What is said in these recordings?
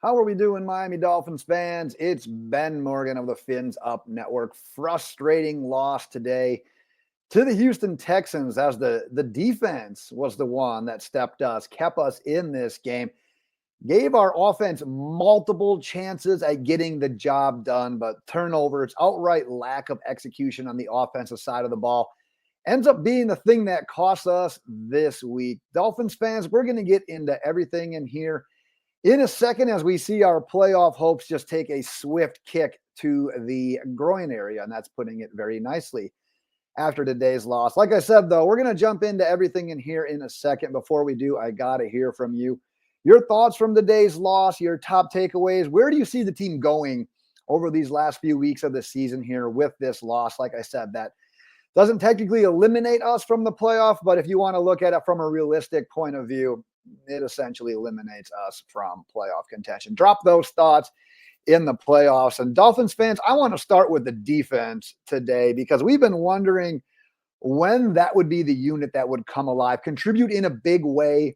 How are we doing, Miami Dolphins fans? It's Ben Morgan of the Fins Up Network. Frustrating loss today to the Houston Texans as the defense was the one that kept us in this game, gave our offense multiple chances at getting the job done, but turnovers, outright lack of execution on the offensive side of the ball ends up being the thing that cost us this week. Dolphins fans, we're going to get into everything in here in a second as we see our playoff hopes just take a swift kick to the groin area, and that's putting it very nicely after today's loss. Like I said, though, we're going to jump into everything in here in a second. Before we do, I got to hear from you. Your thoughts from today's loss, your top takeaways. Where do you see the team going over these last few weeks of the season here with this loss? Like I said, that doesn't technically eliminate us from the playoff, but if you want to look at it from a realistic point of view, it essentially eliminates us from playoff contention. Drop those thoughts in the playoffs. And Dolphins fans, I want to start with the defense today because we've been wondering when that would be the unit that would come alive, contribute in a big way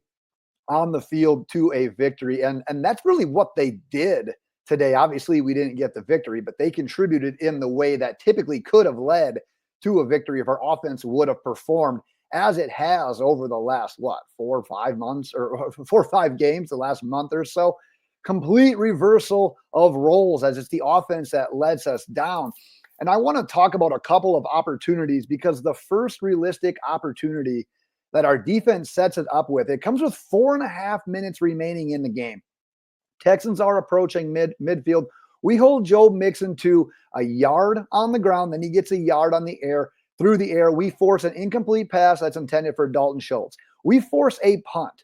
on the field to a victory. And that's really what they did today. Obviously, we didn't get the victory, but they contributed in the way that typically could have led to a victory if our offense would have performed as it has over the last, 4 or 5 months or 4 or 5 games, the last month or so. Complete reversal of roles as it's the offense that lets us down. And I want to talk about a couple of opportunities because the first realistic opportunity that our defense sets it up with, it comes with 4.5 minutes remaining in the game. Texans are approaching midfield. We hold Joe Mixon to a yard on the ground, then he gets a yard on the air. Through the air, we force an incomplete pass that's intended for Dalton Schultz. We force a punt.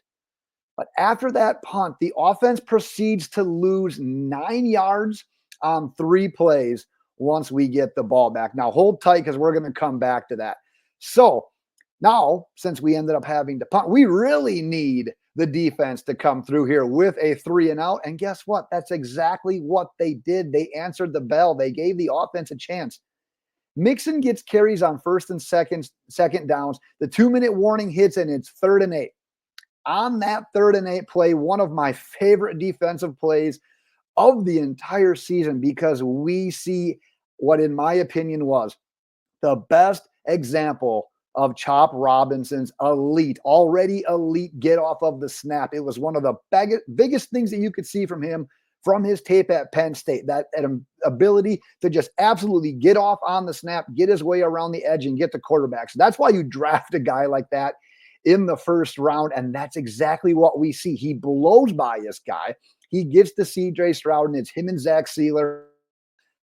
But after that punt, the offense proceeds to lose 9 yards on 3 plays once we get the ball back. Now, hold tight because we're going to come back to that. So now, since we ended up having to punt, we really need the defense to come through here with a 3-and-out. And guess what? That's exactly what they did. They answered the bell. They gave the offense a chance. Mixon gets carries on first and second downs. The 2-minute warning hits, and it's 3rd and 8. On that 3rd and 8 play, one of my favorite defensive plays of the entire season because we see what, in my opinion, was the best example of Chop Robinson's already elite get off of the snap. It was one of the biggest things that you could see from him from his tape at Penn State, that ability to just absolutely get off on the snap, get his way around the edge, and get the quarterback. So that's why you draft a guy like that in the first round, and that's exactly what we see. He blows by his guy. He gets to CJ Stroud, and it's him and Zach Sieler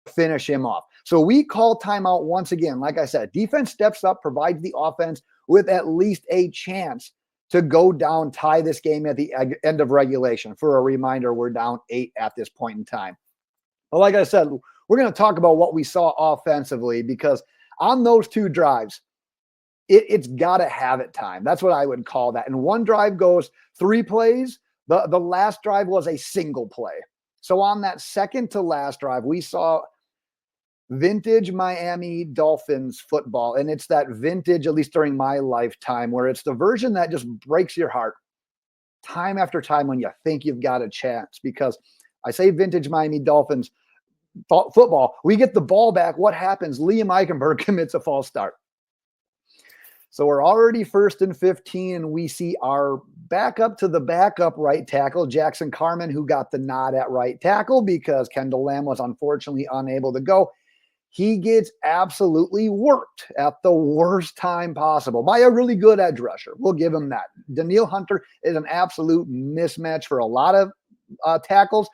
finish him off. So we call timeout once again. Like I said, defense steps up, provides the offense with at least a chance to go down, tie this game at the end of regulation. For a reminder, we're down 8 at this point in time. But like I said, we're going to talk about what we saw offensively because on those 2 drives, it's got to have it time. That's what I would call that. And one drive goes 3 plays. The last drive was a single play. So on that second to last drive, we saw vintage Miami Dolphins football. And it's that vintage, at least during my lifetime, where it's the version that just breaks your heart time after time when you think you've got a chance. Because I say vintage Miami Dolphins football, we get the ball back. What happens? Liam Eichenberg commits a false start. So we're already 1st and 15, and we see our backup to the backup right tackle, Jackson Carman, who got the nod at right tackle because Kendall Lamb was unfortunately unable to go. He gets absolutely worked at the worst time possible by a really good edge rusher. We'll give him that. Danielle Hunter is an absolute mismatch for a lot of tackles.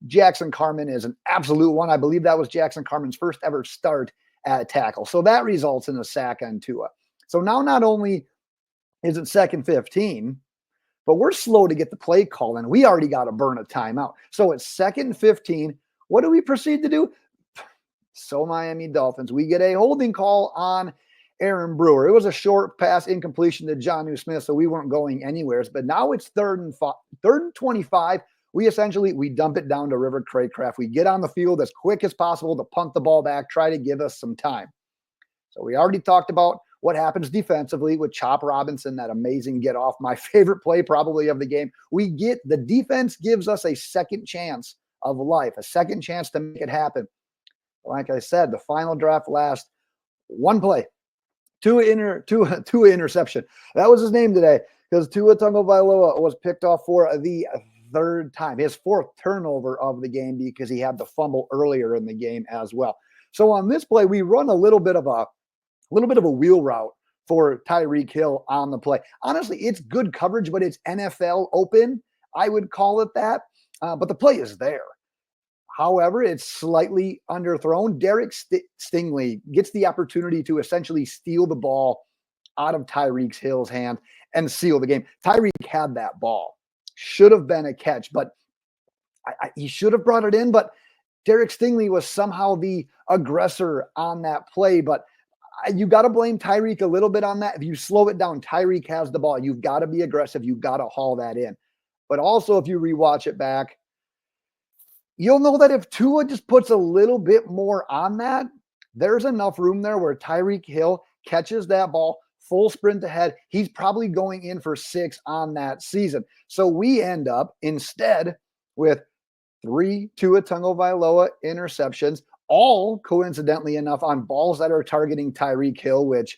Jackson Carman is an absolute one. I believe that was Jackson Carman's first ever start at tackle. So that results in a sack on Tua. So now not only is it 2nd 15, but we're slow to get the play call, and we already got to burn a timeout. So it's 2nd 15. What do we proceed to do? So Miami Dolphins, we get a holding call on Aaron Brewer. It was a short pass incompletion to Jonnu Smith, so we weren't going anywhere. But now it's 3rd and 25. We dump it down to River Craycraft. We get on the field as quick as possible to punt the ball back, try to give us some time. So we already talked about what happens defensively with Chop Robinson, that amazing get off, my favorite play probably of the game. The defense gives us a second chance of life, a second chance to make it happen. Like I said, the final draft last one play, Tua interception. That was his name today, because Tua Tagovailoa was picked off for the third time, his fourth turnover of the game, because he had the fumble earlier in the game as well. So on this play, we run a little bit of a wheel route for Tyreek Hill on the play. Honestly, it's good coverage, but it's NFL open, I would call it that. But the play is there. However, it's slightly underthrown. Derek Stingley gets the opportunity to essentially steal the ball out of Tyreek Hill's hand and seal the game. Tyreek had that ball. Should have been a catch, but he should have brought it in. But Derek Stingley was somehow the aggressor on that play. But you got to blame Tyreek a little bit on that. If you slow it down, Tyreek has the ball. You've got to be aggressive. You've got to haul that in. But also, if you rewatch it back, you'll know that if Tua just puts a little bit more on that, there's enough room there where Tyreek Hill catches that ball, full sprint ahead. He's probably going in for 6 on that season. So we end up instead with 3 Tua Tagovailoa interceptions, all coincidentally enough on balls that are targeting Tyreek Hill, which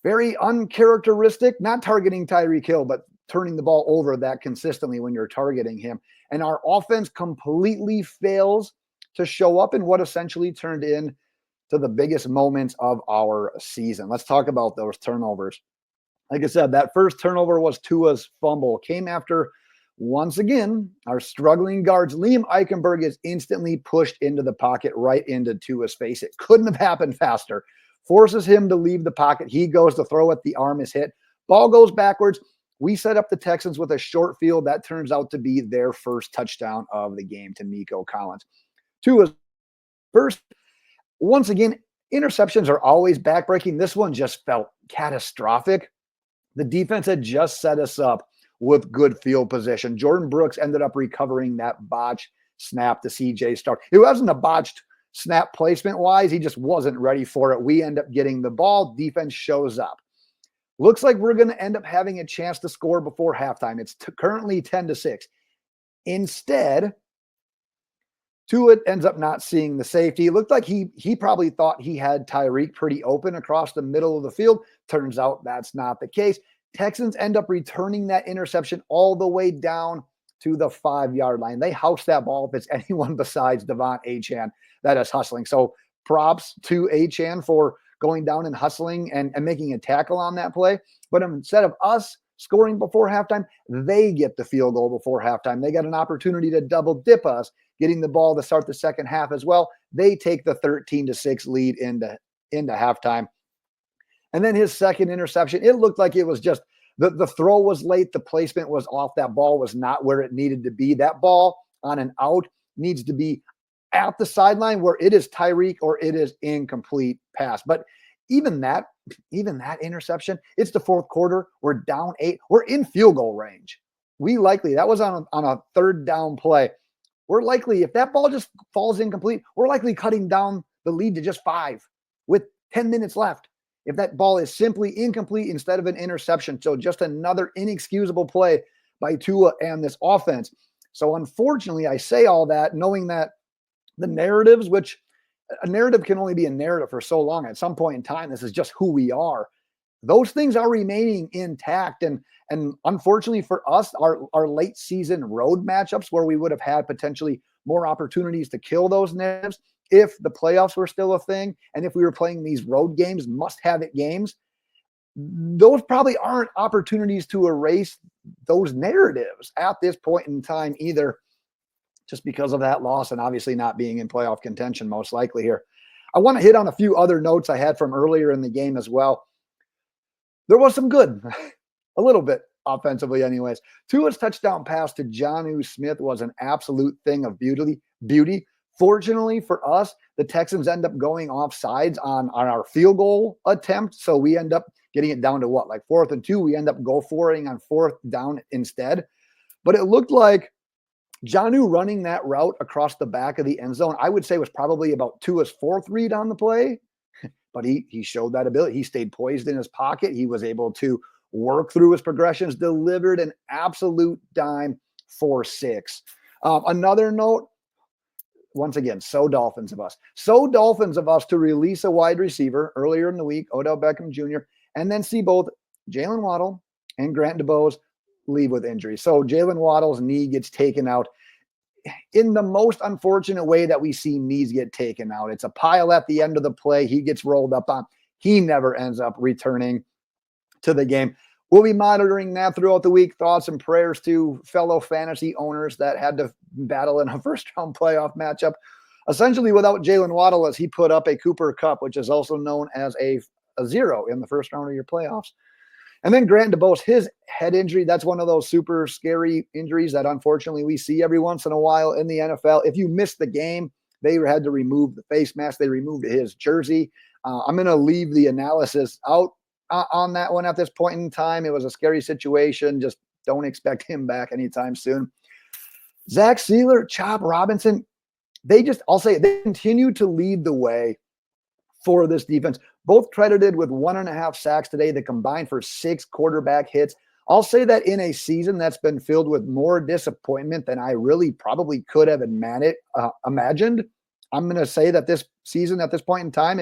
very uncharacteristic, not targeting Tyreek Hill, but turning the ball over that consistently when you're targeting him. And our offense completely fails to show up in what essentially turned in to the biggest moments of our season. Let's talk about those turnovers. Like I said, that first turnover was Tua's fumble. Came after, once again, our struggling guards. Liam Eichenberg is instantly pushed into the pocket, right into Tua's face. It couldn't have happened faster. Forces him to leave the pocket. He goes to throw it. The arm is hit. Ball goes backwards. We set up the Texans with a short field. That turns out to be their first touchdown of the game to Nico Collins. Tua's first. Once again, interceptions are always backbreaking. This one just felt catastrophic. The defense had just set us up with good field position. Jordan Brooks ended up recovering that botched snap to CJ Stroud. It wasn't a botched snap placement-wise. He just wasn't ready for it. We end up getting the ball. Defense shows up. Looks like we're going to end up having a chance to score before halftime. It's currently 10-6. Instead, Tua ends up not seeing the safety. It looked like he probably thought he had Tyreek pretty open across the middle of the field. Turns out that's not the case. Texans end up returning that interception all the way down to the 5-yard line. They house that ball if it's anyone besides Devon Achane that is hustling. So props to Achane for going down and hustling and making a tackle on that play. But instead of us scoring before halftime, they get the field goal before halftime. They got an opportunity to double dip us, getting the ball to start the second half as well. They take the 13-6 lead into halftime. And then his second interception, it looked like it was just the throw was late. The placement was off. That ball was not where it needed to be. That ball on an out needs to be at the sideline where it is Tyreek or it is incomplete pass. But even that interception, it's the fourth quarter. We're down 8. We're in field goal range. That was on a third down play. We're likely, if that ball just falls incomplete, we're likely cutting down the lead to just 5 with 10 minutes left. If that ball is simply incomplete instead of an interception. So just another inexcusable play by Tua and this offense. So unfortunately, I say all that knowing that the narratives, which a narrative can only be a narrative for so long. At some point in time, this is just who we are. Those things are remaining intact. And unfortunately for us, our late season road matchups where we would have had potentially more opportunities to kill those narratives if the playoffs were still a thing, and if we were playing these road games, must-have-it games, those probably aren't opportunities to erase those narratives at this point in time either, just because of that loss and obviously not being in playoff contention most likely here. I want to hit on a few other notes I had from earlier in the game as well. There was some good, a little bit offensively anyways. Tua's touchdown pass to Jonnu Smith was an absolute thing of beauty. Fortunately for us, the Texans end up going off sides on our field goal attempt. So we end up getting it down to what, like 4th and 2. We end up go for-ing on 4th down instead. But it looked like Jonnu running that route across the back of the end zone, I would say was probably about Tua's 4th read on the play. but he showed that ability. He stayed poised in his pocket. He was able to work through his progressions, delivered an absolute dime for 6. Another note, once again, so Dolphins of us. So Dolphins of us to release a wide receiver earlier in the week, Odell Beckham Jr., and then see both Jaylen Waddle and Grant DeBose leave with injury. So Jaylen Waddle's knee gets taken out in the most unfortunate way that we see knees get taken out. It's a pile at the end of the play. He gets rolled up on. He never ends up returning to the game. We'll be monitoring that throughout the week. Thoughts and prayers to fellow fantasy owners that had to battle in a first-round playoff matchup, essentially without Jaylen Waddle, as he put up a Cooper Cup, which is also known as a 0 in the first round of your playoffs. And then Grant DeBose, his head injury, that's one of those super scary injuries that unfortunately we see every once in a while in the NFL. If you missed the game, they had to remove the face mask. They removed his jersey. I'm going to leave the analysis out on that one at this point in time. It was a scary situation. Just don't expect him back anytime soon. Zach Sieler, Chop Robinson, I'll say they continue to lead the way for this defense. Both credited with 1.5 sacks today. They combined for 6 quarterback hits. I'll say that in a season that's been filled with more disappointment than I really probably could have imagined. I'm going to say that this season at this point in time,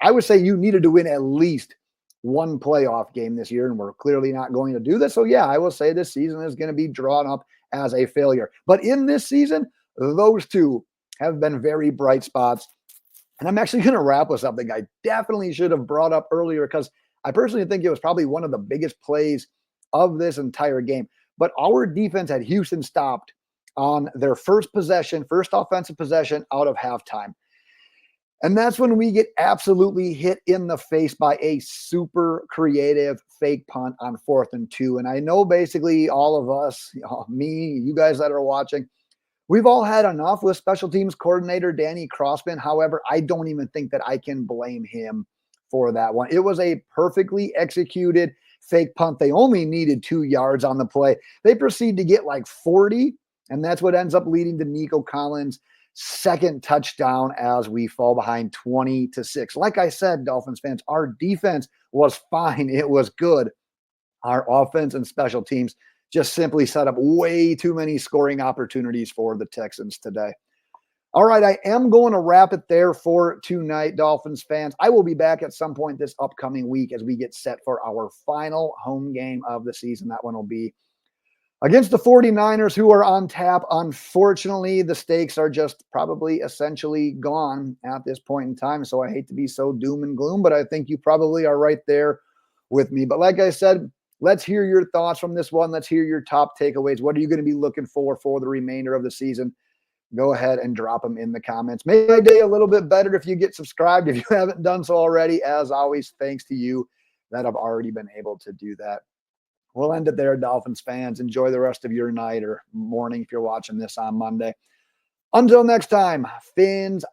I would say you needed to win at least one playoff game this year, and we're clearly not going to do this. So yeah, I will say this season is going to be drawn up as a failure. But in this season, those two have been very bright spots. And I'm actually going to wrap with something I definitely should have brought up earlier, because I personally think it was probably one of the biggest plays of this entire game. But our defense had Houston stopped on their first offensive possession out of halftime. And that's when we get absolutely hit in the face by a super creative fake punt on 4th and 2. And I know basically all of us, me, you guys that are watching, we've all had enough with special teams coordinator Danny Crossman. However, I don't even think that I can blame him for that one. It was a perfectly executed fake punt. They only needed 2 yards on the play. They proceed to get like 40, and that's what ends up leading to Nico Collins' second touchdown as we fall behind 20-6. Like I said, Dolphins fans, our defense was fine. It was good. Our offense and special teams just simply set up way too many scoring opportunities for the Texans today. All right, I am going to wrap it there for tonight, Dolphins fans. I will be back at some point this upcoming week as we get set for our final home game of the season. That one will be against the 49ers, who are on tap. Unfortunately, the stakes are just probably essentially gone at this point in time. So I hate to be so doom and gloom, but I think you probably are right there with me. But like I said, let's hear your thoughts from this one. Let's hear your top takeaways. What are you going to be looking for the remainder of the season? Go ahead and drop them in the comments. Make my day a little bit better if you get subscribed. If you haven't done so already, as always, thanks to you that have already been able to do that. We'll end it there, Dolphins fans. Enjoy the rest of your night or morning if you're watching this on Monday. Until next time, Fins